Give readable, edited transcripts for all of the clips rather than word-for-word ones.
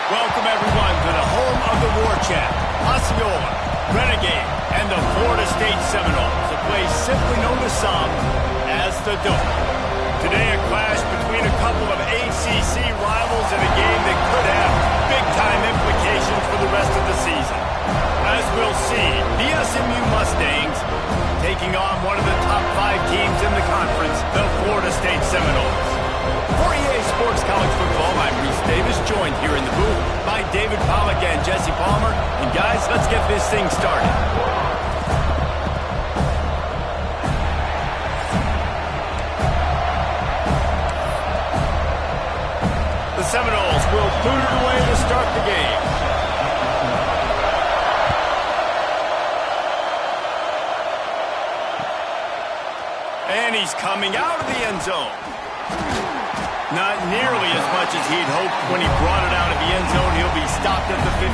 Welcome, everyone, to the home of the War Chant, Osceola, Renegade, and the Florida State Seminoles, a place simply known to some as the Dome. Today, a clash between a couple of ACC rivals in a game that could have big-time implications for the rest of the season. As we'll see, the SMU Mustangs taking on one of the top 5 teams in the conference, the Florida State Seminoles. For EA Sports College Football, I'm Reese Davis, joined here in the booth by David Pollack and Jesse Palmer. And guys, let's get this thing started. The Seminoles will boot it away to start the game. And he's coming out of the end zone. Not nearly as much as he'd hoped when he brought it out of the end zone. He'll be stopped at the 15.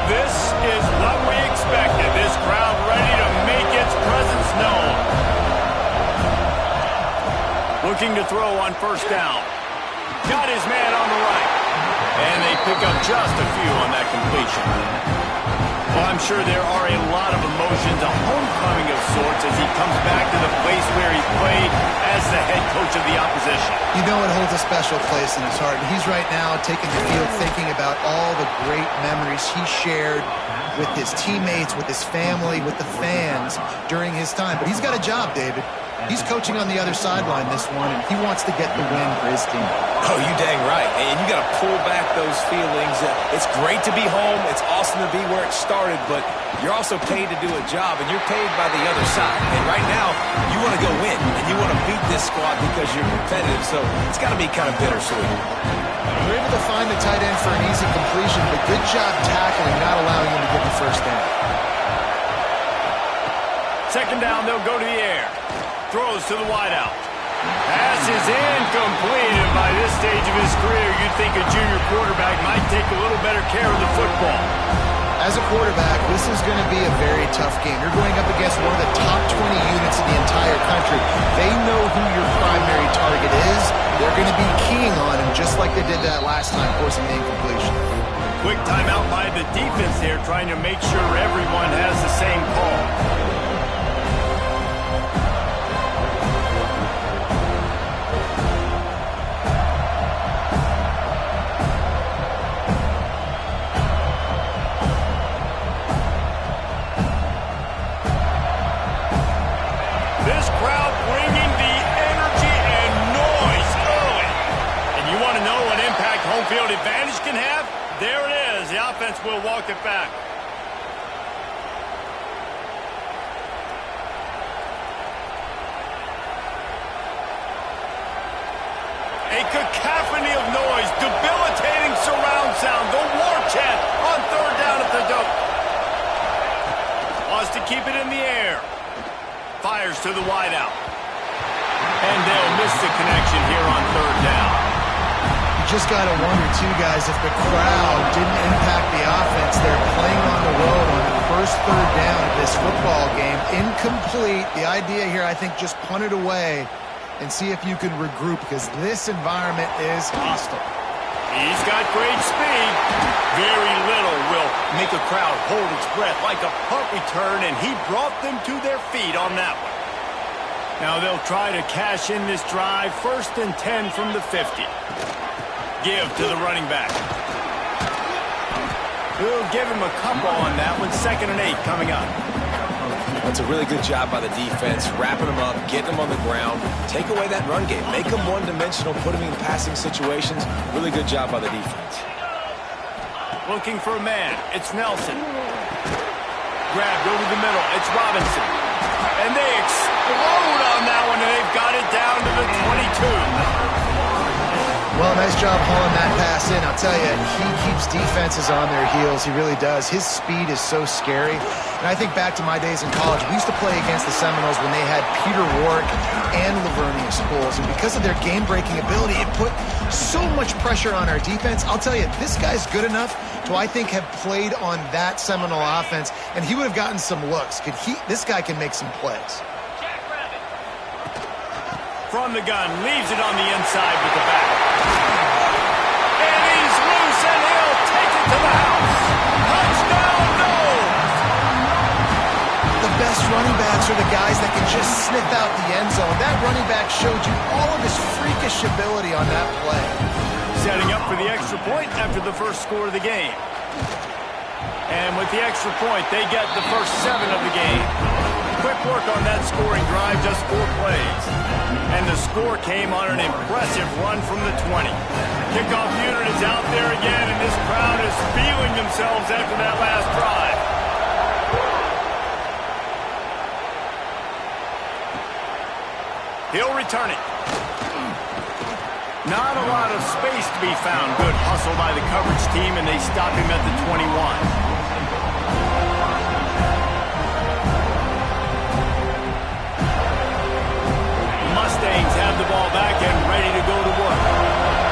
This is what we expected. This crowd ready to make its presence known. Looking to throw on first down. Got his man on the right. And they pick up just a few on that completion. Well, I'm sure there are a lot of emotions, a homecoming of sorts, as he comes back to the place where he played as the head coach of the opposition. You know it holds a special place in his heart. And he's right now taking the field thinking about all the great memories he shared with his teammates, with his family, with the fans during his time. But he's got a job, David. He's coaching on the other sideline this one, and he wants to get the win for his team. Oh, you dang right. And you got to pull back those feelings. It's great to be home. It's awesome to be where it started, but you're also paid to do a job, and you're paid by the other side. And right now, you want to go win, and you want to beat this squad because you're competitive, so it's got to be kind of bittersweet. You're able to find the tight end for an easy completion, but good job tackling, not allowing him to get the first down. Second down, they'll go to the air. Throws to the wideout. Pass is incomplete, and by this stage of his career, you'd think a junior quarterback might take a little better care of the football. As a quarterback, this is going to be a very tough game. You're going up against one of the top 20 units in the entire country. They know who your primary target is. They're going to be keying on him, just like they did that last time, forcing the incompletion. Quick timeout by the defense there, trying to make sure everyone has the same call. Field advantage can have. There it is. The offense will walk it back. A cacophony of noise, debilitating surround sound. The War Chant on third down at the Dome. Wants to keep it in the air. Fires to the wideout. And they'll miss the connection here on third down. Just got to wonder, too, guys, if the crowd didn't impact the offense. They're playing on the road on the first third down of this football game. Incomplete. The idea here, I think, just punt it away and see if you can regroup, because this environment is hostile. He's got great speed. Very little will make a crowd hold its breath like a punt return, and he brought them to their feet on that one. Now they'll try to cash in this drive. 1st and 10 from the 50. Give to the running back. He'll give him a couple on that one. 2nd and 8 coming up. That's a really good job by the defense, wrapping them up, getting them on the ground. Take away that run game. Make them one-dimensional, put them in passing situations. Really good job by the defense. Looking for a man. It's Nelson. Grabbed over the middle. It's Robinson. And they explode on that one, and they've got it down to the 22. Well, nice job hauling that pass in. I'll tell you, he keeps defenses on their heels. He really does. His speed is so scary. And I think back to my days in college. We used to play against the Seminoles when they had Peter Warrick and Lavernius Pools. And because of their game-breaking ability, it put so much pressure on our defense. I'll tell you, this guy's good enough to, I think, have played on that Seminole offense, and he would have gotten some looks. This guy can make some plays. From the gun, leaves it on the inside with the back. And he's loose, and he'll take it to the house. Touchdown, no! The best running backs are the guys that can just sniff out the end zone. That running back showed you all of his freakish ability on that play. Setting up for the extra point after the first score of the game. And with the extra point, they get the first 7 of the game. Quick work on that scoring drive, just 4 plays. And the score came on an impressive run from the 20. Kickoff unit is out there again, and this crowd is feeling themselves after that last drive. He'll return it. Not a lot of space to be found. Good hustle by the coverage team, and they stop him at the 21. Mustangs have the ball back and ready to go to work.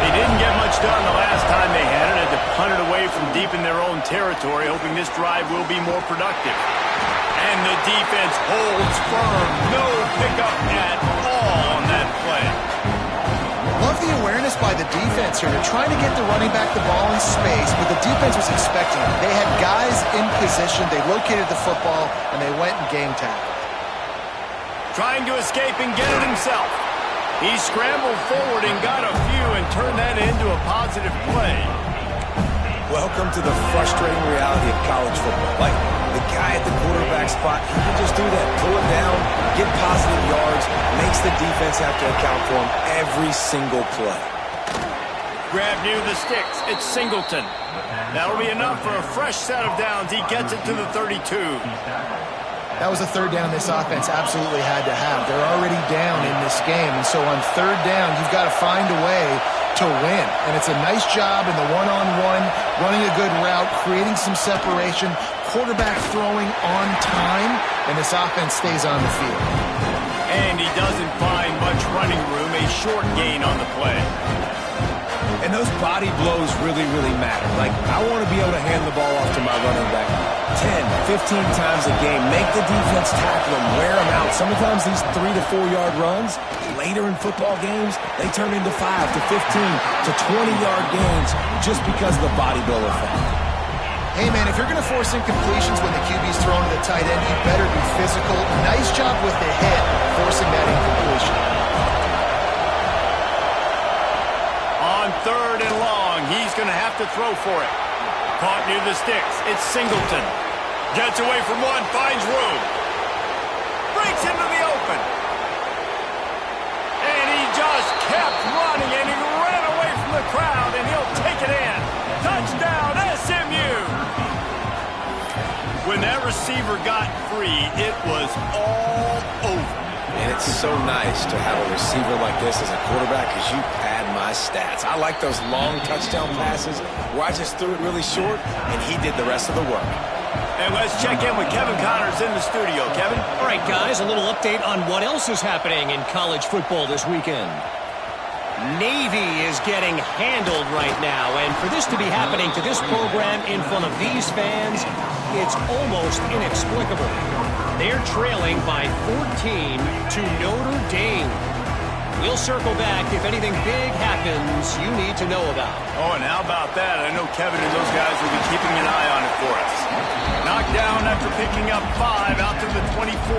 They didn't get much done the last time they had it. Had to punt it away from deep in their own territory, hoping this drive will be more productive. And the defense holds firm. No pickup at all on that play. Love the awareness by the defense here. They're trying to get the running back the ball in space, but the defense was expecting it. They had guys in position. They located the football, and they went and game tackled. Trying to escape and get it himself. He scrambled forward and got a few and turned that into a positive play. Welcome to the frustrating reality of college football. Like, the guy at the quarterback spot, he can just do that. Pull it down, get positive yards, makes the defense have to account for him every single play. Grab near the sticks. It's Singleton. That'll be enough for a fresh set of downs. He gets it to the 32. That was a third down this offense absolutely had to have. They're already down in this game, and so on third down, you've got to find a way to win. And it's a nice job in the one-on-one, running a good route, creating some separation, quarterback throwing on time, and this offense stays on the field. And he doesn't find much running room, a short gain on the play. And those body blows really, really matter. Like, I want to be able to hand the ball off to my running back 10, 15 times a game. Make the defense tackle them, wear them out. Sometimes these 3 to 4 yard runs, later in football games, they turn into 5 to 15 to 20-yard gains just because of the body blow effect. Hey, man, if you're going to force incompletions when the QB's throwing to the tight end, you better be physical. Nice job with the hit, forcing that incompletion. On third and long, he's going to have to throw for it. Caught near the sticks. It's Singleton. Gets away from one, finds room. Breaks into the open. And he just kept running, and he ran away from the crowd, and he'll take it in. Touchdown, SMU! When that receiver got free, it was all over. And it's so nice to have a receiver like this as a quarterback because you pad my stats. I like those long touchdown passes where I just threw it really short and he did the rest of the work. And let's check in with Kevin Connors in the studio. Kevin? All right, guys, a little update on what else is happening in college football this weekend. Navy is getting handled right now, and for this to be happening to this program in front of these fans, it's almost inexplicable. They're trailing by 14 to Notre Dame. We'll circle back if anything big happens you need to know about. Oh, and how about that? I know Kevin and those guys will be keeping an eye on it for us. Knocked down after picking up 5 out to the 24.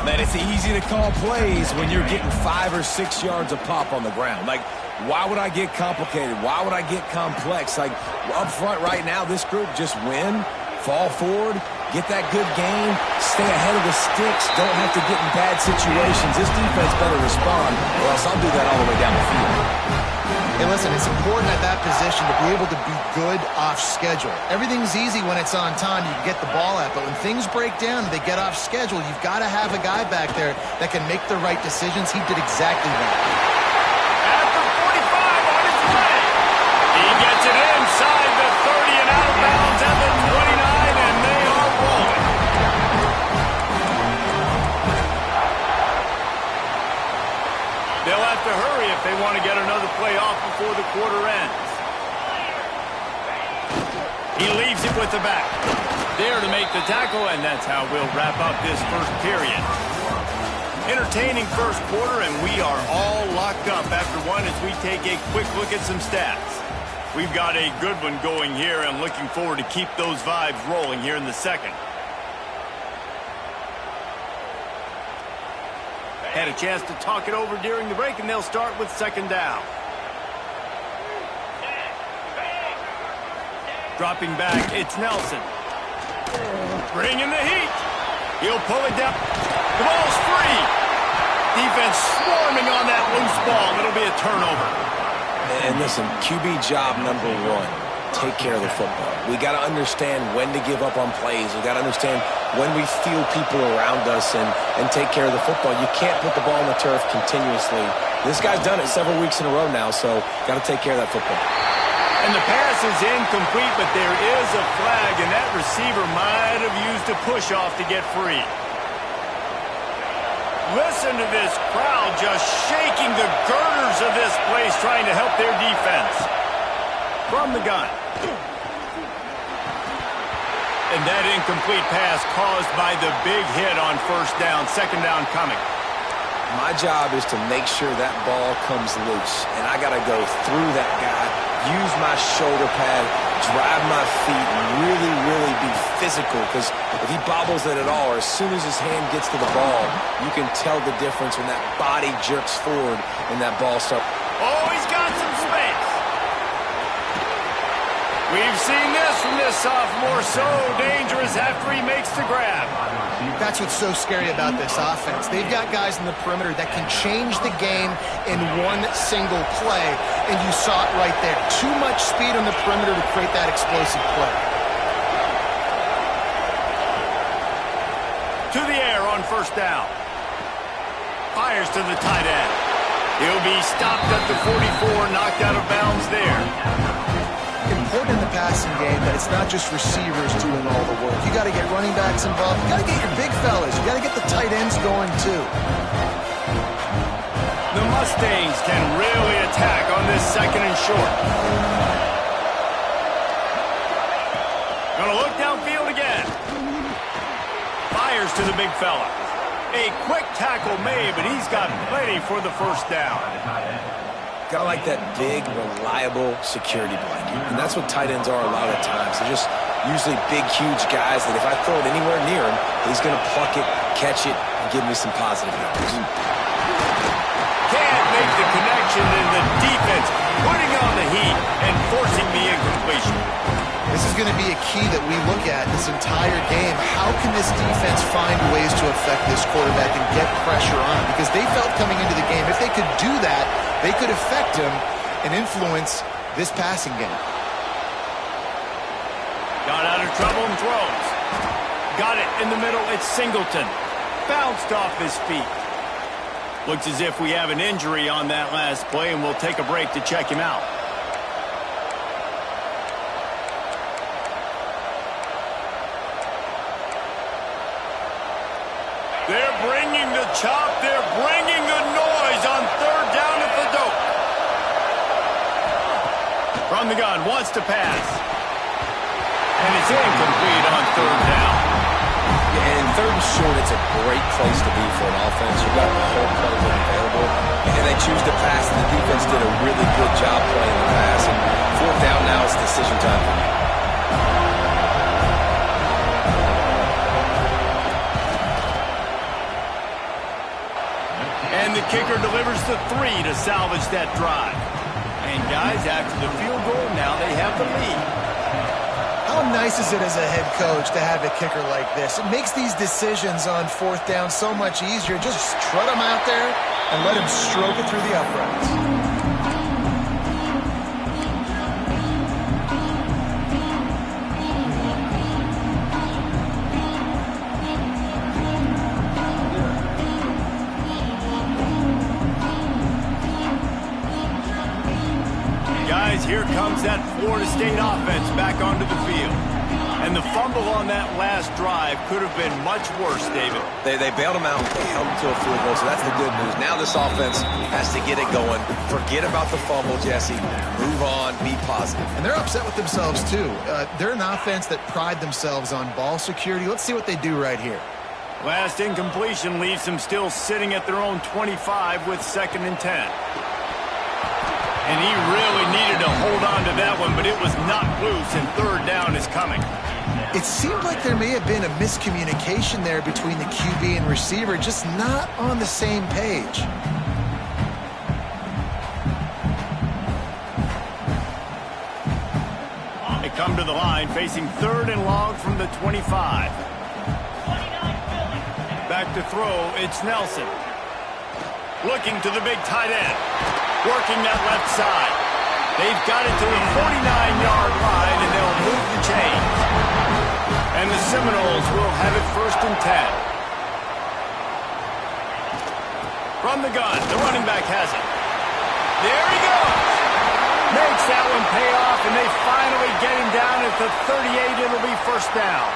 Man, it's easy to call plays when you're getting 5 or 6 yards a pop on the ground. Like, why would I get complicated? Why would I get complex? Like, up front right now, this group just win, fall forward, get that good gain, stay ahead of the sticks, don't have to get in bad situations. This defense better respond, or else I'll do that all the way down the field. Hey, listen, it's important at that position to be able to be good off schedule. Everything's easy when it's on time, you can get the ball out, but when things break down and they get off schedule, you've got to have a guy back there that can make the right decisions. He did exactly that. After 45 He leaves it with the back. There to make the tackle, and that's how we'll wrap up this first period. Entertaining first quarter, and we are all locked up after one as we take a quick look at some stats. We've got a good one going here, and looking forward to keep those vibes rolling here in the second. Had a chance to talk it over during the break, and they'll start with second down. Dropping back, it's Nelson. Bringing the heat. He'll pull it down. The ball's free. Defense swarming on that loose ball. It'll be a turnover. And listen, QB job number one, take care of the football. We got to understand when to give up on plays. We got to understand when we feel people around us and take care of the football. You can't put the ball on the turf continuously. This guy's done it several weeks in a row now, so got to take care of that football. And the pass is incomplete, but there is a flag, and that receiver might have used a push-off to get free. Listen to this crowd just shaking the girders of this place, trying to help their defense. From the gun. And that incomplete pass caused by the big hit on first down. Second down coming. My job is to make sure that ball comes loose, and I got to go through that guy, use my shoulder pad, drive my feet, and really, really be physical, because if he bobbles it at all, or as soon as his hand gets to the ball, you can tell the difference when that body jerks forward and that ball starts. Oh, he's got some space. We've seen this from this sophomore, so dangerous after he makes the grab. That's what's so scary about this offense. They've got guys in the perimeter that can change the game in one single play, and you saw it right there. Too much speed on the perimeter to create that explosive play. To the air on first down. Fires to the tight end. He'll be stopped at the 44, knocked out of bounds there. Important in the passing game that it's not just receivers doing all the work. You got to get running backs involved. You got to get your big fellas. You got to get the tight ends going too. The Mustangs can really attack on this second and short. Gonna look downfield again. Fires to the big fella. A quick tackle made, but he's got plenty for the first down. Got to like that big, reliable security blanket. And that's what tight ends are a lot of times. They're just usually big, huge guys that if I throw it anywhere near him, he's going to pluck it, catch it, and give me some positive numbers. Can't make the connection, and the defense putting on the heat and forcing the incompletion. This is going to be a key that we look at this entire game. How can this defense find ways to affect this quarterback and get pressure on him? Because they felt coming into the game, if they could do that, they could affect him and influence this passing game. Got out of trouble and throws. Got it in the middle. It's Singleton. Bounced off his feet. Looks as if we have an injury on that last play, and we'll take a break to check him out. They're bringing the chop. They're bringing the noise on third down at the dope. From the gun, wants to pass. And it's incomplete on third down. Yeah, and third and short, it's a great place to be for an offense. You've got the whole playbook available, and they choose to pass, and the defense did a really good job playing the pass. And fourth down now is decision time for me. And the kicker delivers the 3 to salvage that drive. And guys, after the field goal, now they have the lead. How nice is it as a head coach to have a kicker like this? It makes these decisions on fourth down so much easier. Just trot him out there and let him stroke it through the uprights. Here comes that Florida State offense back onto the field. And the fumble on that last drive could have been much worse, David. They bailed him out. They held him to a field goal, so that's the good news. Now this offense has to get it going. Forget about the fumble, Jesse. Move on. Be positive. And they're upset with themselves, too. They're an offense that pride themselves on ball security. Let's see what they do right here. Last incompletion leaves them still sitting at their own 25 with 2nd and 10. And he really needed to hold on to that one, but it was knocked loose, and 3rd down is coming. It seemed like there may have been a miscommunication there between the QB and receiver, just not on the same page. They come to the line facing 3rd and long from the 25. Back to throw, it's Nelson. Looking to the big tight end. Working that left side. They've got it to the 49-yard line, and they'll move the chains. And the Seminoles will have it 1st and 10. From the gun, the running back has it. There he goes. Makes that one pay off, and they finally get him down at the 38. It'll be 1st down.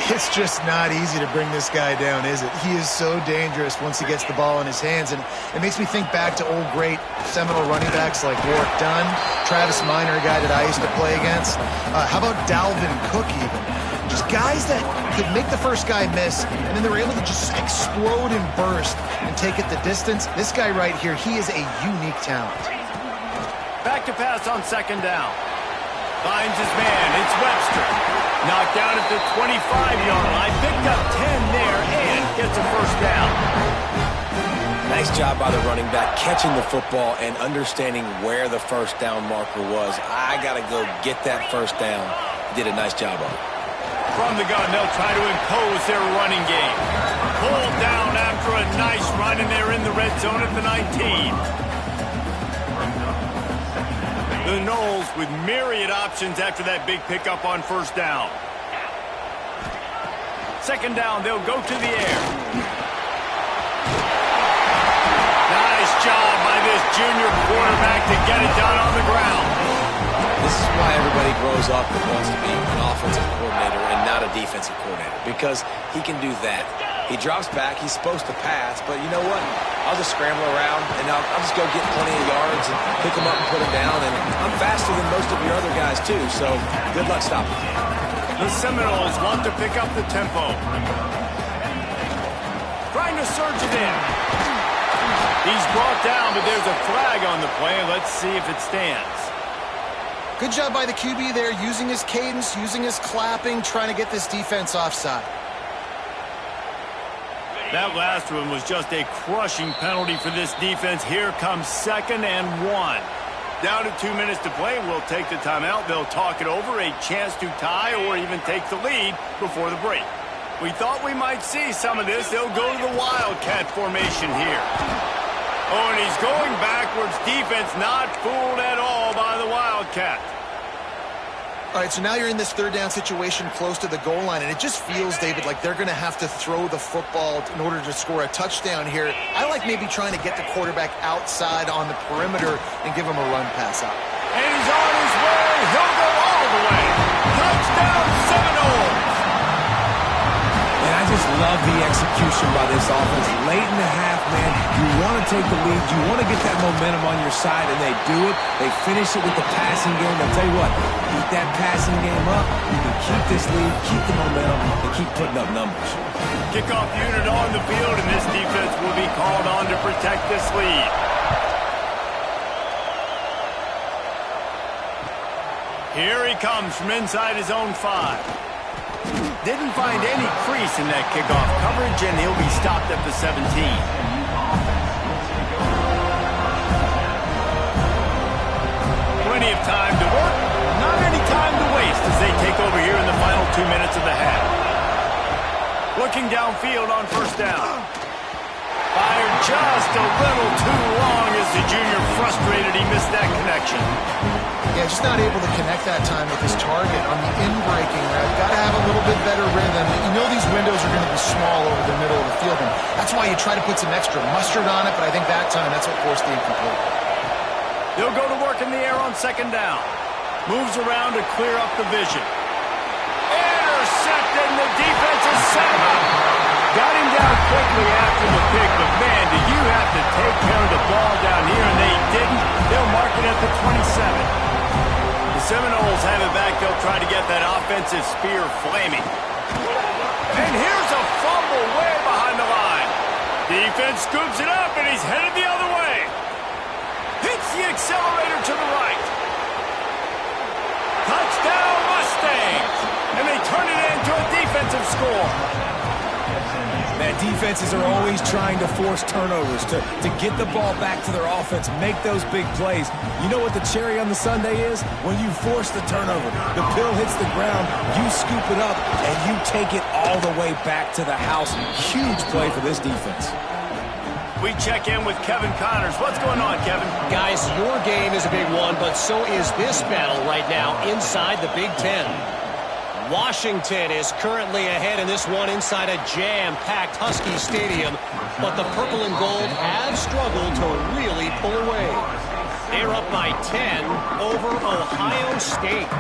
It's just not easy to bring this guy down, is it? He is so dangerous once he gets the ball in his hands, and it makes me think back to old great Seminole running backs like Warwick Dunn, Travis Minor, a guy that I used to play against. How about Dalvin Cook even? Just guys that could make the first guy miss, and then they were able to just explode and burst and take it the distance. This guy right here, he is a unique talent. Back to pass on 2nd down. Finds his man. It's Webster. Knocked down at the 25-yard line. Picked up 10 there and gets a 1st down. Nice job by the running back, catching the football and understanding where the 1st down marker was. I got to go get that 1st down. Did a nice job of it. From the gun, they'll try to impose their running game. Pulled down after a nice run, and they're in the red zone at the 19. The Noles with myriad options after that big pickup on 1st down. 2nd down, they'll go to the air. Nice job by this junior quarterback to get it done on the ground. This is why everybody grows up and wants to be an offensive coordinator and not a defensive coordinator, because he can do that. He drops back. He's supposed to pass, but you know what? I'll just scramble around, and I'll just go get plenty of yards and pick him up and put him down. And I'm faster than most of your other guys, too, so good luck stopping me. The Seminoles want to pick up the tempo. Trying to surge it in. He's brought down, but there's a flag on the play. Let's see if it stands. Good job by the QB there, using his cadence, using his clapping, trying to get this defense offside. That last one was just a crushing penalty for this defense. Here comes 2nd and 1. Down to 2 minutes to play. We'll take the timeout. They'll talk it over. A chance to tie or even take the lead before the break. We thought we might see some of this. They'll go to the Wildcat formation here. Oh, and he's going backwards. Defense not fooled at all by the Wildcat. All right, so now you're in this 3rd down situation close to the goal line, and it just feels, David, like they're going to have to throw the football in order to score a touchdown here. I like maybe trying to get the quarterback outside on the perimeter and give him a run pass out. And he's on his way. He'll go all the way. Touchdown, Seminoles. And I just love the execution by this offense. Late in the half, man, you want to take the lead. You want to get that momentum on your side, and they do it. They finish it with the passing game. I'll tell you what, keep that passing game up. You can keep this lead, keep the momentum, and keep putting up numbers. Kickoff unit on the field, and this defense will be called on to protect this lead. Here he comes from inside his own 5. Didn't find any crease in that kickoff coverage, and he'll be stopped at the 17. Plenty of time to work, not any time to waste as they take over here in the final 2 minutes of the half. Looking downfield on 1st down. Fired just a little too long as the junior frustrated he missed that connection. Yeah, just not able to connect that time with his target on the in-breaking route. Got to have a little bit better rhythm. You know these windows are going to be small over the middle of the field, and that's why you try to put some extra mustard on it, but I think that time that's what forced the incomplete. They'll go to work in the air on 2nd down. Moves around to clear up the vision. and the defense has set him up. Got him down quickly after the pick, but man, do you have to take care of the ball down here, and they didn't. They'll mark it at the 27. The Seminoles have it back. They'll try to get that offensive spear flaming. And here's a fumble way behind the line. Defense scoops it up, and he's headed the other way. Hits the accelerator to the right. Touchdown Mustangs! And they turn it into a defensive score. Man, defenses are always trying to force turnovers to get the ball back to their offense, make those big plays. You know what the cherry on the sundae is? When you force the turnover, the pill hits the ground, you scoop it up, and you take it all the way back to the house. Huge play for this defense. We check in with Kevin Connors. What's going on, Kevin? Guys, your game is a big one, but so is this battle right now inside the Big Ten. Washington is currently ahead in this one inside a jam-packed Husky Stadium, but the purple and gold have struggled to really pull away. They're up by 10 over Ohio State.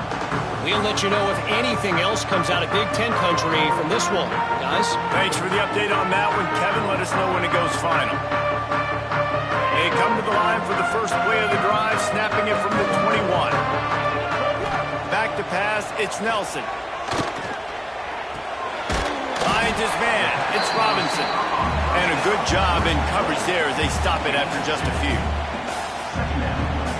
We'll let you know if anything else comes out of Big Ten country from this one. Guys? Thanks for the update on that one, Kevin. Let us know when it goes final. They come to the line for the first play of the drive, snapping it from the 21. Back to pass, it's Nelson. Finds his man, it's Robinson. And a good job in coverage there as they stop it after just a few.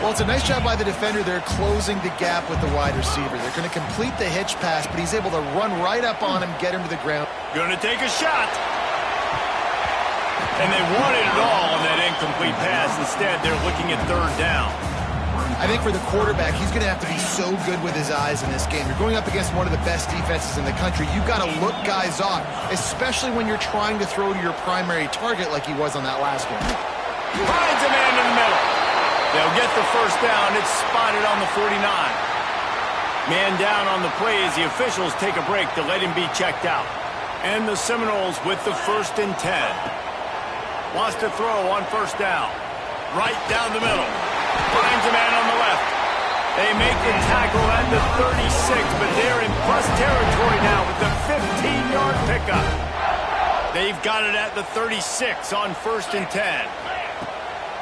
Well, it's a nice job by the defender. They're closing the gap with the wide receiver. They're going to complete the hitch pass, but he's able to run right up on him, get him to the ground. Going to take a shot. And they wanted it all on that incomplete pass. Instead, they're looking at third down. I think for the quarterback, he's going to have to be so good with his eyes in this game. You're going up against one of the best defenses in the country. You've got to look guys off, especially when you're trying to throw to your primary target like he was on that last one. Finds a man in the middle. They'll get the first down. It's spotted on the 49. Man down on the play as the officials take a break to let him be checked out. And the Seminoles with the 1st and 10. Wants to throw on first down. Right down the middle. Finds a man on the left. They make the tackle at the 36, but they're in plus territory now with the 15-yard pickup. They've got it at the 36 on 1st and 10.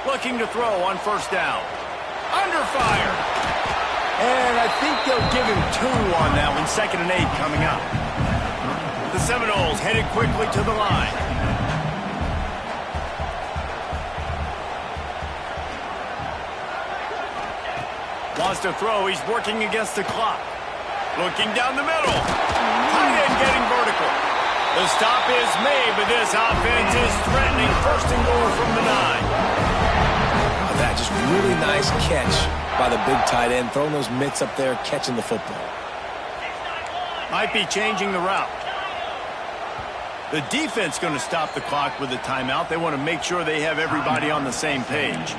Looking to throw on first down. Under fire. And I think they'll give him 2 on that one. 2nd and 8 coming up. The Seminoles headed quickly to the line. Wants to throw. He's working against the clock. Looking down the middle. Tight end getting vertical. The stop is made, but this offense is threatening 1st and goal from the 9. That just really nice catch by the big tight end, throwing those mitts up there, catching the football. Might be changing the route. The defense going to stop the clock with a timeout. They want to make sure they have everybody on the same page.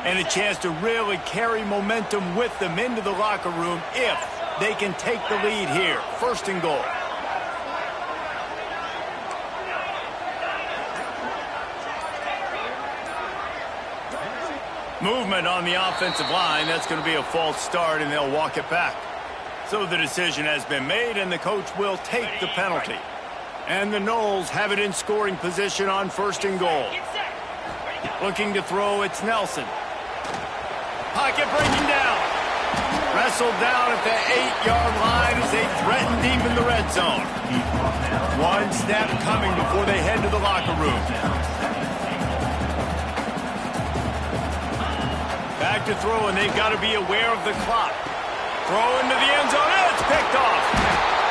And a chance to really carry momentum with them into the locker room if they can take the lead here. 1st and goal. Movement on the offensive line. That's going to be a false start, and they'll walk it back. So the decision has been made, and the coach will take the penalty. And the Noles have it in scoring position on 1st and goal. Looking to throw, it's Nelson. Pocket breaking down. Wrestled down at the 8-yard line as they threaten deep in the red zone. One snap coming before they head to the locker room. Back to throw, and they've got to be aware of the clock. Throw into the end zone, and it's picked off.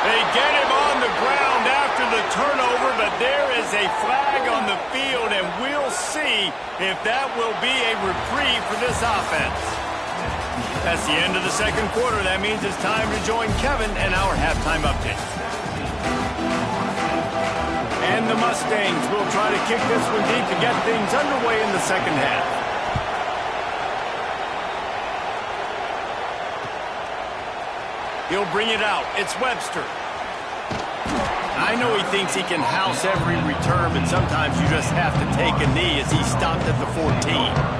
They get him on the ground after the turnover, but there is a flag on the field, and we'll see if that will be a reprieve for this offense. That's the end of the 2nd quarter. That means it's time to join Kevin and our halftime update. And the Mustangs will try to kick this one deep to get things underway in the 2nd half. He'll bring it out. It's Webster. I know he thinks he can house every return, but sometimes you just have to take a knee as he stopped at the 14.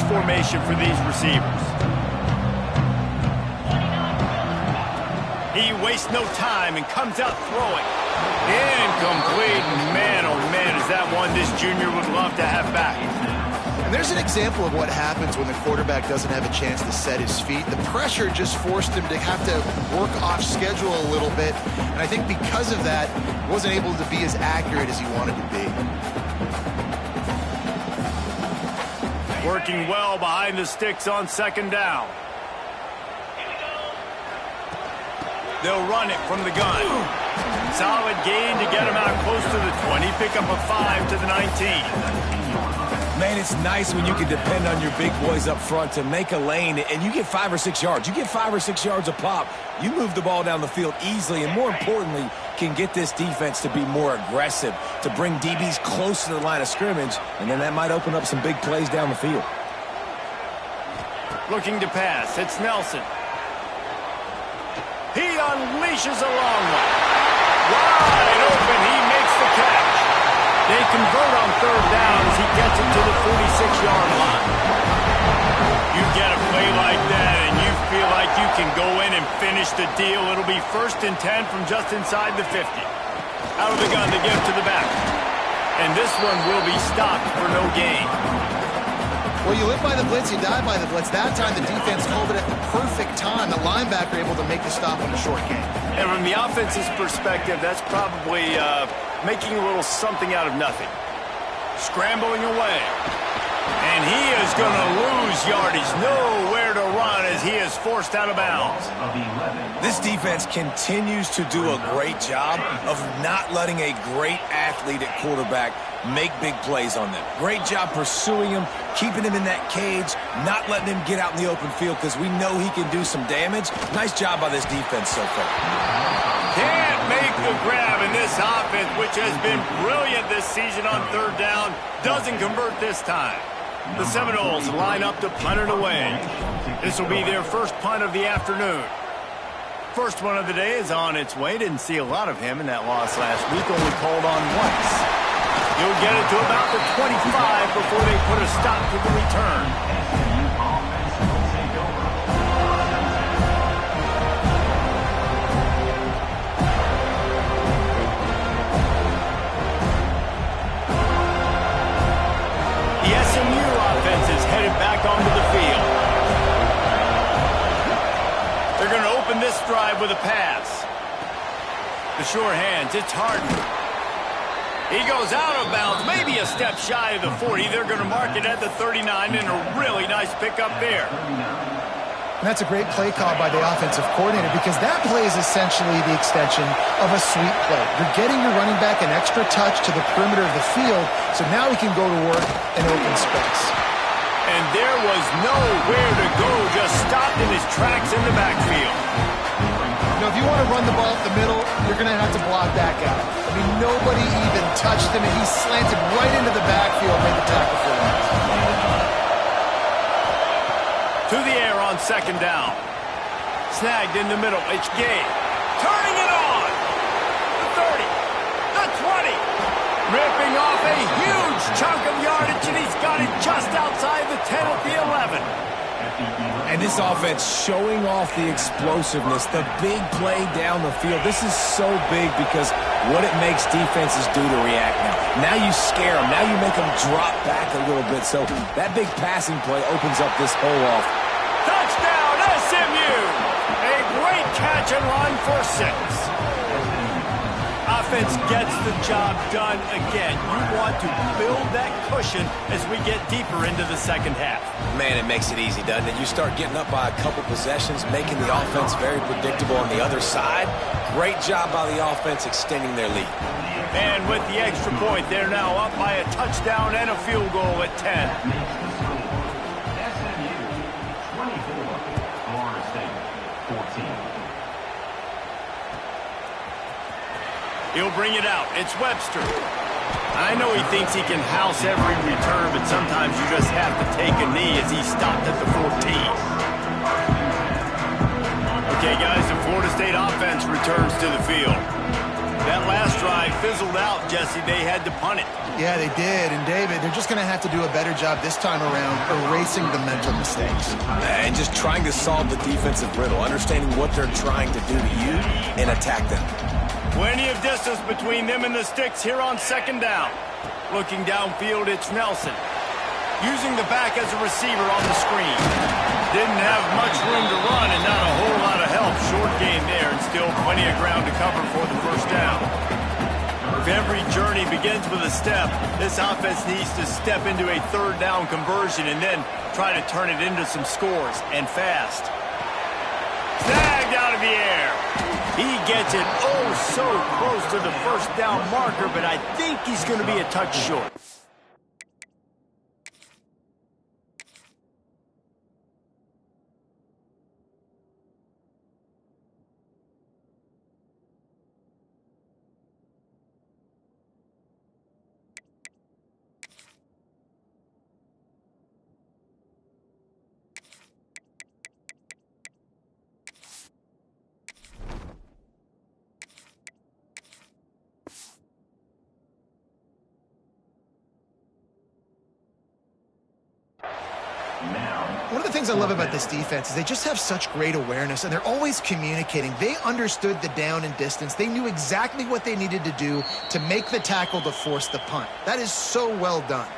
Formation for these receivers. He wastes no time and comes out throwing. Incomplete. Man, oh man, is that one this junior would love to have back. And there's an example of what happens when the quarterback doesn't have a chance to set his feet. The pressure just forced him to have to work off schedule a little bit. And I think because of that, he wasn't able to be as accurate as he wanted to be. Working well behind the sticks on second down. They'll run it from the gun. Solid gain to get him out close to the 20. Pick up a 5 to the 19. Man, it's nice when you can depend on your big boys up front to make a lane, and you get 5 or 6 yards. You get 5 or 6 yards a pop. You move the ball down the field easily, and more importantly, can get this defense to be more aggressive, to bring DBs close to the line of scrimmage, and then that might open up some big plays down the field. Looking to pass. It's Nelson. He unleashes a long one. Wide open. He makes the catch. They convert on third down as he gets it to the 46-yard line. You get a play like that and you feel like you can go in and finish the deal. It'll be 1st and 10 from just inside the 50. Out of the gun to give to the back. And this one will be stopped for no gain. Well, you live by the blitz, you die by the blitz. That time the defense called it at the perfect time. The linebacker able to make the stop on the short game. And from the offense's perspective, that's probably making a little something out of nothing. Scrambling away. And he is going to lose yardage. Nowhere to run as he is forced out of bounds. This defense continues to do a great job of not letting a great athlete at quarterback make big plays on them. Great job pursuing him, keeping him in that cage, not letting him get out in the open field because we know he can do some damage. Nice job by this defense so far. Can't make the grab, in this offense, which has been brilliant this season on third down, doesn't convert this time. The Seminoles line up to punt it away. This will be their first punt of the afternoon. First one of the day is on its way. Didn't see a lot of him in that loss last week, only called on once. He'll get it to about the 25 before they put a stop to the return. The SMU offense is headed back onto the field. They're going to open this drive with a pass. The sure hands, it's Harden. He goes out of bounds, maybe a step shy of the 40. They're going to mark it at the 39, and a really nice pickup there. And that's a great play call by the offensive coordinator because that play is essentially the extension of a sweep play. You're getting your running back an extra touch to the perimeter of the field, so now he can go to work in open space. And there was nowhere to go, just stopped in his tracks in the backfield. You know, if you want to run the ball up the middle, you're going to have to block that guy. I mean, nobody even touched him, and he slanted right into the backfield, made the tackle for him. To the air on second down. Snagged in the middle. It's Gay. Turning it on. The 30. The 20. Ripping off a huge chunk of yardage, and he's got it just outside the 10 at the 11. And this offense showing off the explosiveness, the big play down the field. This is so big because what it makes defenses do to react now. Now you scare them. Now you make them drop back a little bit. So that big passing play opens up this hole off. Touchdown, SMU! A great catch and run for 6. Offense gets the job done again. You want to build that cushion as we get deeper into the second half. Man, it makes it easy, doesn't it? You start getting up by a couple possessions, making the offense very predictable on the other side. Great job by the offense extending their lead. And with the extra point, they're now up by a touchdown and a field goal at 10. SMU 24, Florida State 14. He'll bring it out. It's Webster. I know he thinks he can house every return, but sometimes you just have to take a knee as he stopped at the 14. Okay, guys, the Florida State offense returns to the field. That last drive fizzled out, Jesse. They had to punt it. Yeah, they did. And, David, they're just going to have to do a better job this time around erasing the mental mistakes. And just trying to solve the defensive riddle, understanding what they're trying to do to you and attack them. Plenty of distance between them and the sticks here on second down. Looking downfield, it's Nelson. Using the back as a receiver on the screen. Didn't have much room to run and not a whole lot of help. Short gain there and still plenty of ground to cover for the first down. If every journey begins with a step, this offense needs to step into a third down conversion and then try to turn it into some scores, and fast. Snagged out of the air. He gets it oh so close to the first down marker, but I think he's going to be a touch short. One of the things I love about this defense is they just have such great awareness, and they're always communicating. They understood the down and distance. They knew exactly what they needed to do to make the tackle to force the punt. That is so well done.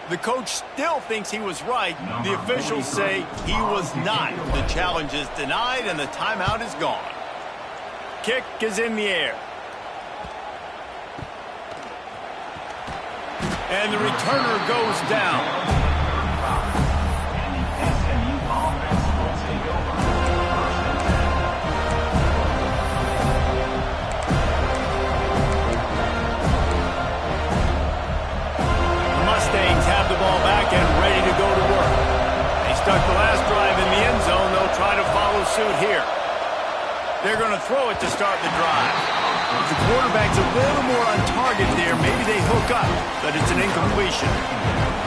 The coach still thinks he was right. The officials say he was not. The challenge is denied, and the timeout is gone. Kick is in the air. And the returner goes down. Have the ball back and ready to go to work. They stuck the last drive in the end zone. They'll try to follow suit here. They're going to throw it to start the drive. If the quarterback's a little more on target there, maybe they hook up, but it's an incompletion.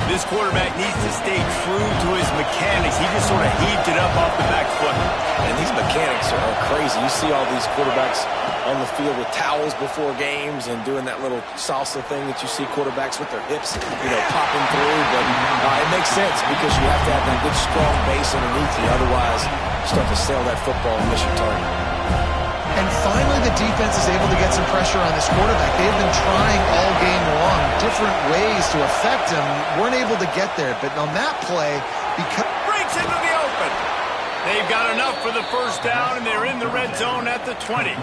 This quarterback needs to stay true to his mechanics. He just sort of heaved it up off the back foot. And these mechanics are crazy. You see all these quarterbacks on the field with towels before games and doing that little salsa thing that you see quarterbacks with their hips, popping through. But it makes sense because you have to have that good, strong base underneath you. Otherwise, you start to sail that football and miss your target. And finally, the defense is able to get some pressure on this quarterback. They've been trying all game long, different ways to affect him. Weren't able to get there, but on that play, because breaks into the open. They've got enough for the first down, and they're in the red zone at the 20.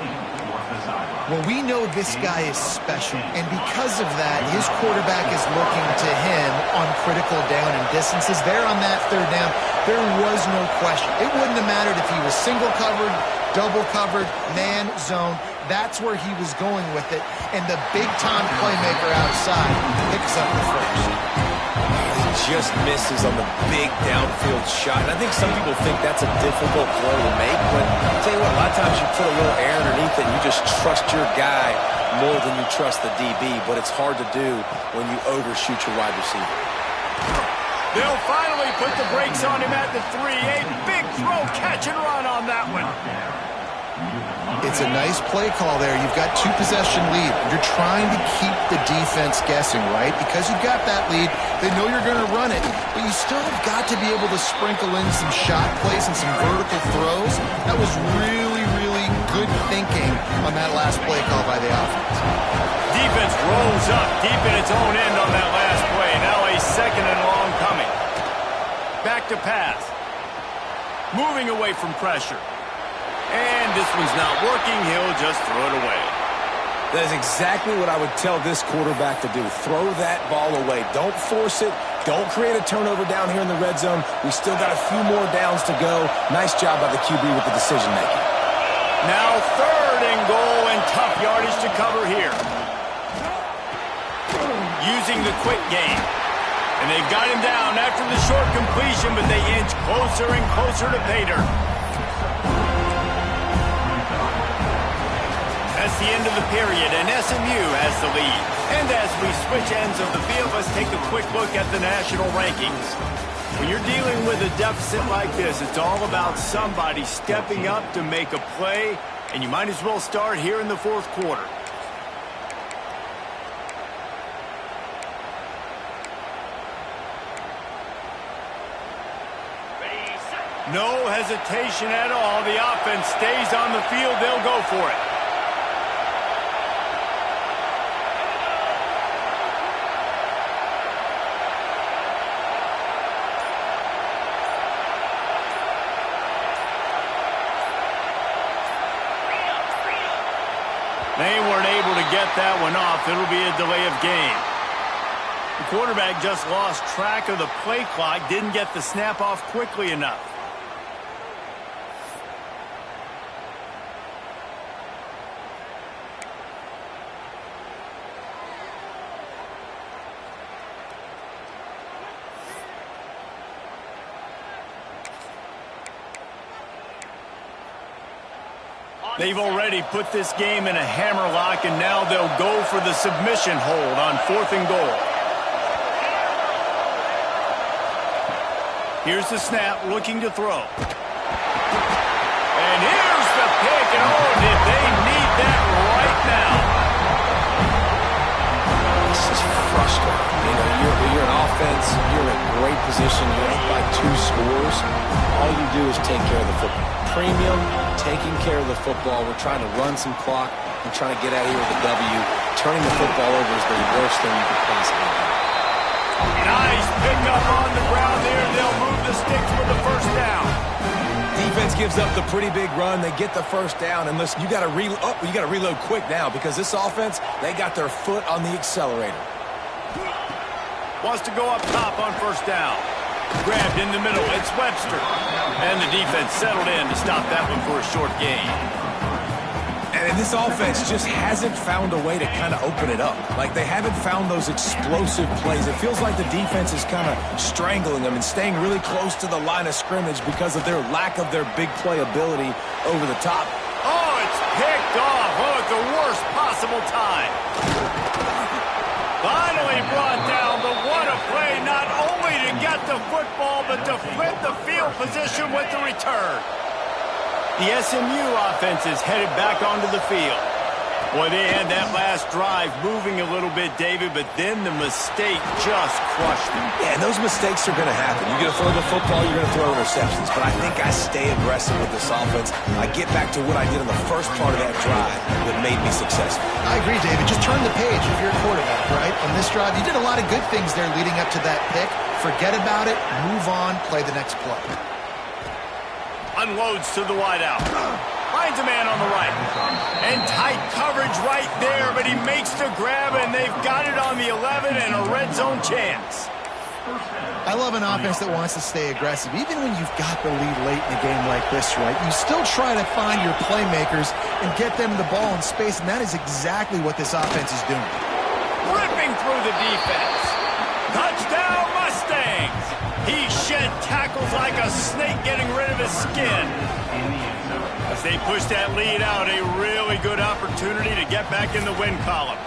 Well, we know this guy is special, and because of that, his quarterback is looking to him on critical down and distances. There on that third down, there was no question. It wouldn't have mattered if he was single covered, double covered, man, zone. That's where he was going with it, and the big-time playmaker outside picks up the first. Just misses on the big downfield shot. And I think some people think that's a difficult throw to make, but I'll tell you what, a lot of times you put a little air underneath it and you just trust your guy more than you trust the DB, but it's hard to do when you overshoot your wide receiver. They'll finally put the brakes on him at the 3. A big throw, catch and run on that one. It's a nice play call there. You've got 2-possession lead. You're trying to keep the defense guessing, right? Because you've got that lead, they know you're going to run it, but you still have got to be able to sprinkle in some shot plays and some vertical throws. That was really, really good thinking on that last play call by the offense. Defense rolls up deep in its own end on that last play. Now a second and long coming. Back to pass. Moving away from pressure. And this one's not working. He'll just throw it away. That is exactly what I would tell this quarterback to do. Throw that ball away. Don't force it. Don't create a turnover down here in the red zone. We still got a few more downs to go. Nice job by the QB with the decision-making. Now 3rd and goal and tough yardage to cover here. Using the quick game. And they've got him down after the short completion, but they inch closer and closer to pay dirt. As the end of the period, and SMU has the lead. And as we switch ends of the field, let's take a quick look at the national rankings. When you're dealing with a deficit like this, it's all about somebody stepping up to make a play, and you might as well start here in the fourth quarter. No hesitation at all. The offense stays on the field. They'll go for it. They weren't able to get that one off. It'll be a delay of game. The quarterback just lost track of the play clock, didn't get the snap off quickly enough. They've already put this game in a hammerlock, and now they'll go for the submission hold on 4th and goal. Here's the snap, looking to throw. And here's the pick, and oh, did they need that right now. This is frustrating. You know, you're an offense, you're in a great position, you're up by 2 scores. All you do is take care of the football. Premium, taking care of the football. We're trying to run some clock and trying to get out of here with a W. Turning the football over is the worst thing you could possibly do. Nice pickup on the ground there. They'll move the sticks with the first down. Defense gives up the pretty big run. They get the first down. And listen, you got to reload quick now because this offense, they got their foot on the accelerator. Wants to go up top on first down. Grabbed in the middle. It's Webster. And the defense settled in to stop that one for a short gain. And this offense just hasn't found a way to kind of open it up. Like, they haven't found those explosive plays. It feels like the defense is kind of strangling them and staying really close to the line of scrimmage because of their lack of their big play ability over the top. Oh, it's picked off. Oh, at the worst possible time. Finally brought down, but what a play, not only to get the football, but to flip the field position with the return. The SMU offense is headed back onto the field. Boy, they had that last drive moving a little bit, David, but then the mistake just crushed them. Yeah, and those mistakes are going to happen. You're going to throw the football, you're going to throw interceptions, but I think I stay aggressive with this offense. I get back to what I did in the first part of that drive that made me successful. I agree, David. Just turn the page if you're a quarterback, right? On this drive, you did a lot of good things there leading up to that pick. Forget about it, move on, play the next play. Unloads to the wideout. Finds a man on the right. And tight coverage right there, but he makes the grab, and they've got it on the 11 and a red zone chance. I love an offense that wants to stay aggressive. Even when you've got the lead late in a game like this, right, you still try to find your playmakers and get them the ball in space, and that is exactly what this offense is doing. Ripping through the defense. Touchdown, Mustangs! He shed tackles like a snake getting rid of his skin. As they push that lead out, a really good opportunity to get back in the win column.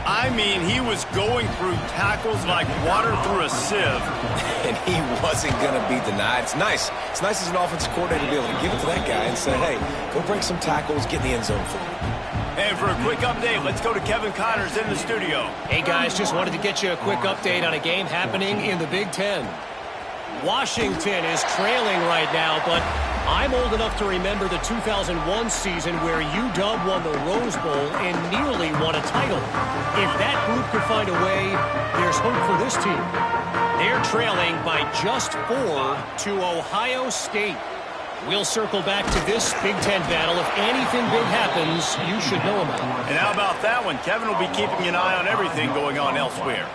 I mean, he was going through tackles like water through a sieve. And he wasn't going to be denied. It's nice. It's nice as an offensive coordinator to be able to give it to that guy and say, hey, go break some tackles, get in the end zone for me. And for a quick update, let's go to Kevin Connors in the studio. Hey, guys, just wanted to get you a quick update on a game happening in the Big Ten. Washington is trailing right now, but I'm old enough to remember the 2001 season where UW won the Rose Bowl and nearly won a title. If that group could find a way, there's hope for this team. They're trailing by just 4 to Ohio State. We'll circle back to this Big Ten battle. If anything big happens, you should know about it. And how about that one? Kevin will be keeping an eye on everything going on elsewhere.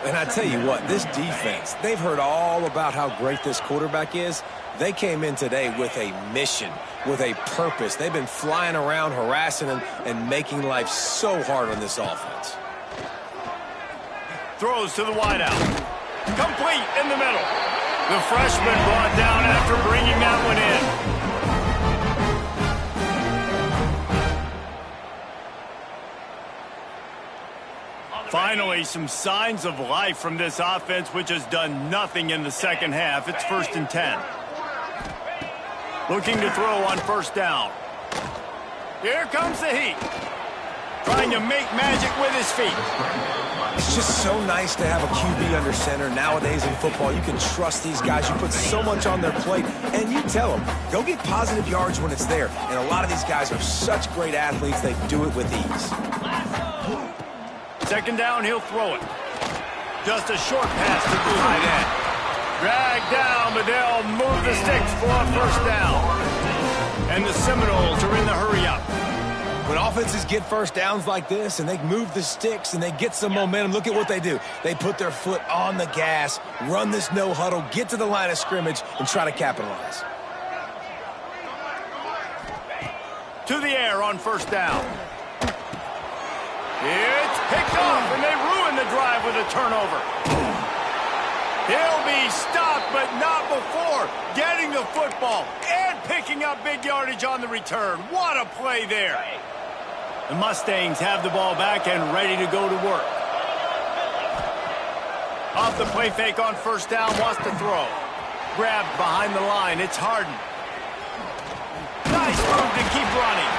And I tell you what, this defense, they've heard all about how great this quarterback is. They came in today with a mission, with a purpose. They've been flying around, harassing him, and making life so hard on this offense. Throws to the wideout. Complete in the middle. The freshman brought down after bringing that one in. Finally, some signs of life from this offense, which has done nothing in the second half. It's 1st and 10. Looking to throw on 1st down. Here comes the heat. Trying to make magic with his feet. It's just so nice to have a QB under center. Nowadays in football, you can trust these guys. You put so much on their plate, and you tell them, go get positive yards when it's there. And a lot of these guys are such great athletes, they do it with ease. 2nd down, he'll throw it. Just a short pass to the tight end. Dragged down, but they'll move the sticks for a 1st down. And the Seminoles are in the hurry-up. When offenses get 1st downs like this and they move the sticks and they get some momentum, look at what they do. They put their foot on the gas, run this no huddle, get to the line of scrimmage, and try to capitalize. To the air on 1st down. It's picked off, and they ruin the drive with a turnover. He'll be stopped, but not before getting the football and picking up big yardage on the return. What a play there. The Mustangs have the ball back and ready to go to work. Off the play fake on 1st down, wants to throw. Grabbed behind the line, it's Harden. Nice move to keep running.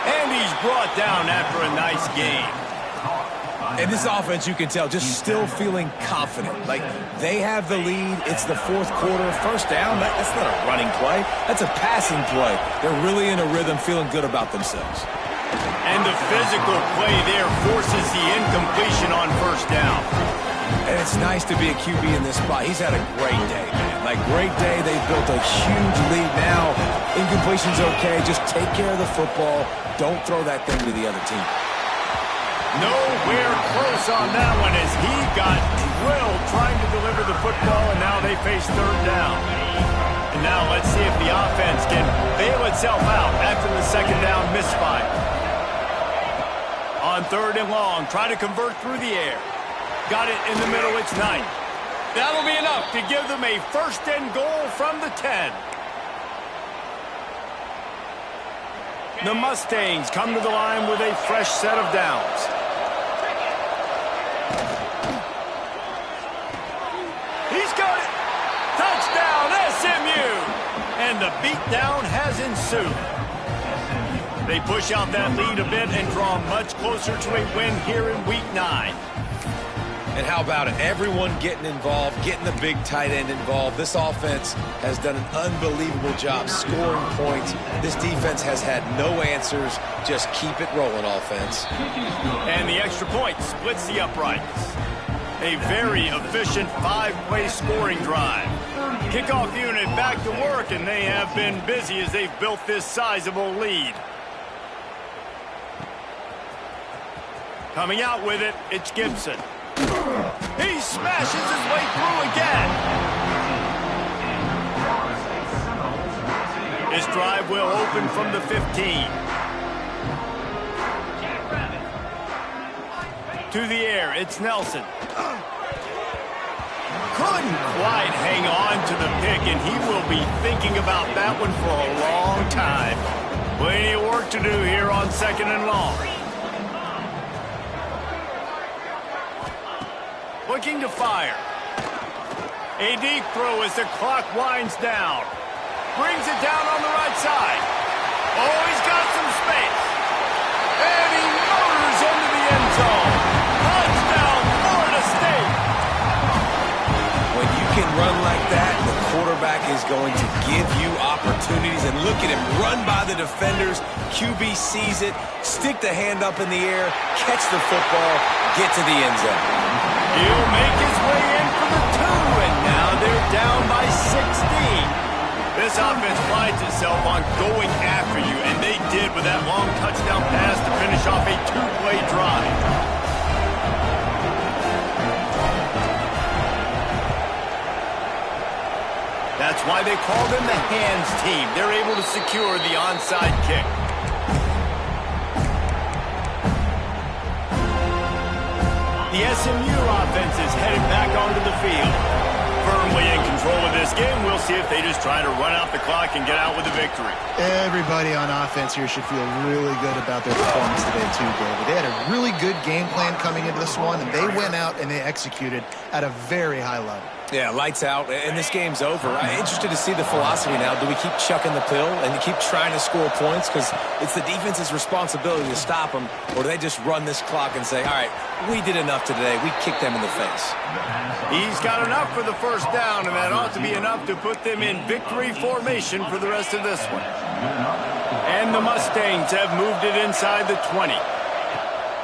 And he's brought down after a nice game. And this offense, you can tell, just still feeling confident. Like, they have the lead. It's the 4th quarter. 1st down, that's not a running play. That's a passing play. They're really in a rhythm, feeling good about themselves. And the physical play there forces the incompletion on 1st down. And it's nice to be a QB in this spot. He's had a great day, man. Like, great day. They built a huge lead. Now, incompletion's okay. Just take care of the football. Don't throw that thing to the other team. Nowhere close on that one as he got drilled trying to deliver the football, and now they face 3rd down. And now let's see if the offense can bail itself out after the 2nd down misfire. On 3rd and long, try to convert through the air. Got it in the middle, it's 9. That'll be enough to give them a 1st and goal from the 10. The Mustangs come to the line with a fresh set of downs. He's got it. Touchdown, SMU. And the beatdown has ensued. They push out that lead a bit and draw much closer to a win here in Week 9. And how about it? Everyone getting involved, getting the big tight end involved. This offense has done an unbelievable job scoring points. This defense has had no answers. Just keep it rolling, offense. And the extra point splits the uprights. A very efficient 5-play scoring drive. Kickoff unit back to work, and they have been busy as they've built this sizable lead. Coming out with it, it's Gibson. He smashes his way through again. This drive will open from the 15. To the air, it's Nelson. Couldn't quite hang on to the pick, and he will be thinking about that one for a long time. Plenty of work to do here on 2nd and long. Looking to fire. A deep throw as the clock winds down. Brings it down on the right side. Oh, he's got some space. And he motors into the end zone. Touchdown, Florida State. When you can run like that, the quarterback is going to give you opportunities. And look at him run by the defenders. QB sees it, stick the hand up in the air, catch the football, get to the end zone. He'll make his way in for the 2, and now they're down by 16. This offense prides itself on going after you, and they did with that long touchdown pass to finish off a 2-play drive. That's why they call them the hands team. They're able to secure the onside kick. The SMU offense is headed back onto the field. Firmly in control of this game. We'll see if they just try to run out the clock and get out with a victory. Everybody on offense here should feel really good about their performance today too, David. They had a really good game plan coming into this one, and they went out and they executed at a very high level. Yeah, lights out, and this game's over. I'm interested to see the philosophy now. Do we keep chucking the pill and keep trying to score points because it's the defense's responsibility to stop them, or do they just run this clock and say, all right, we did enough today. We kicked them in the face. He's got enough for the first down, and that ought to be enough to put them in victory formation for the rest of this one. And the Mustangs have moved it inside the 20.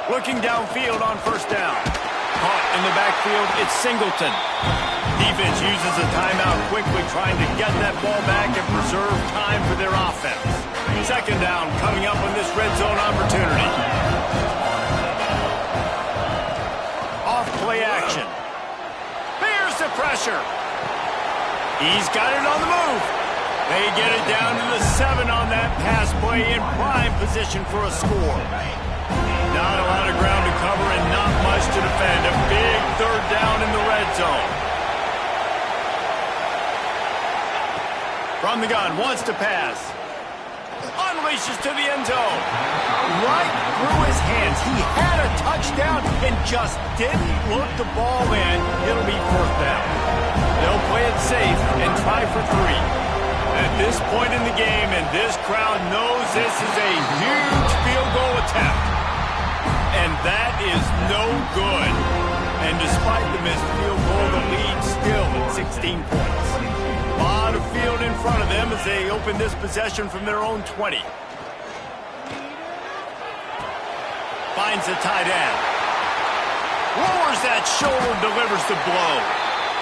Looking downfield on first down. Caught in the backfield, it's Singleton. Defense uses a timeout quickly, trying to get that ball back and preserve time for their offense. Second down coming up on this red zone opportunity. Off play action. Here's the pressure. He's got it on the move. They get it down to the 7 on that pass play in prime position for a score. Not a lot of ground to cover and not much to defend. A big third down in the red zone. From the gun, wants to pass. Unleashes to the end zone. Right through his hands. He had a touchdown and just didn't look the ball in. It'll be fourth down. They'll play it safe and try for 3. At this point in the game, and this crowd knows this is a huge field goal attempt. And that is no good. And despite the missed field goal, the lead still at 16 points. A lot of field in front of them as they open this possession from their own 20. Finds the tight end. Lowers that shoulder, delivers the blow.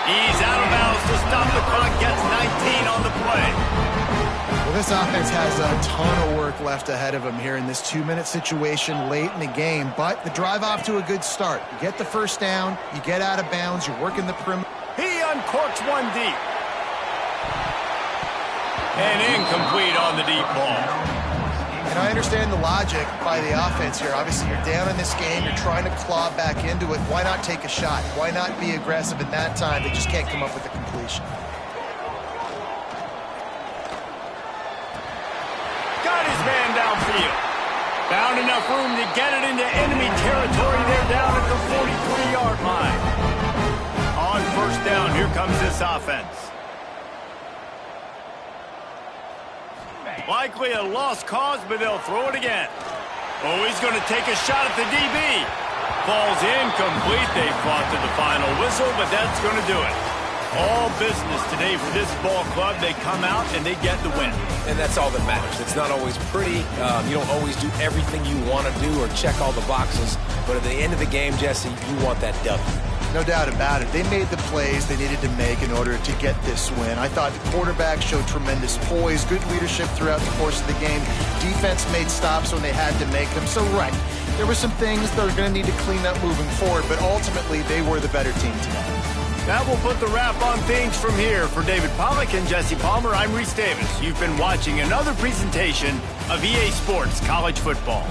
He's out of bounds to stop the clock, gets 19 on the play. Well, this offense has a ton of work left ahead of them here in this 2-minute situation late in the game, but the drive off to a good start. You get the first down, you get out of bounds, you're working the perimeter. He uncorks one deep. And incomplete on the deep ball. And I understand the logic by the offense here. Obviously, you're down in this game. You're trying to claw back into it. Why not take a shot? Why not be aggressive at that time? They just can't come up with a completion. Got his man downfield. Found enough room to get it into enemy territory. They're down at the 43-yard line. On first down, here comes this offense. Likely a lost cause, but they'll throw it again. Oh, he's going to take a shot at the DB. Falls incomplete. They fought to the final whistle, but that's going to do it. All business today for this ball club. They come out and they get the win. And that's all that matters. It's not always pretty. You don't always do everything you want to do or check all the boxes. But at the end of the game, Jesse, you want that W. No doubt about it. They made the plays they needed to make in order to get this win. I thought the quarterback showed tremendous poise, good leadership throughout the course of the game. Defense made stops when they had to make them. So, right, there were some things they're going to need to clean up moving forward, but ultimately they were the better team today. That will put the wrap on things from here. For David Pollack and Jesse Palmer, I'm Reese Davis. You've been watching another presentation of EA Sports College Football.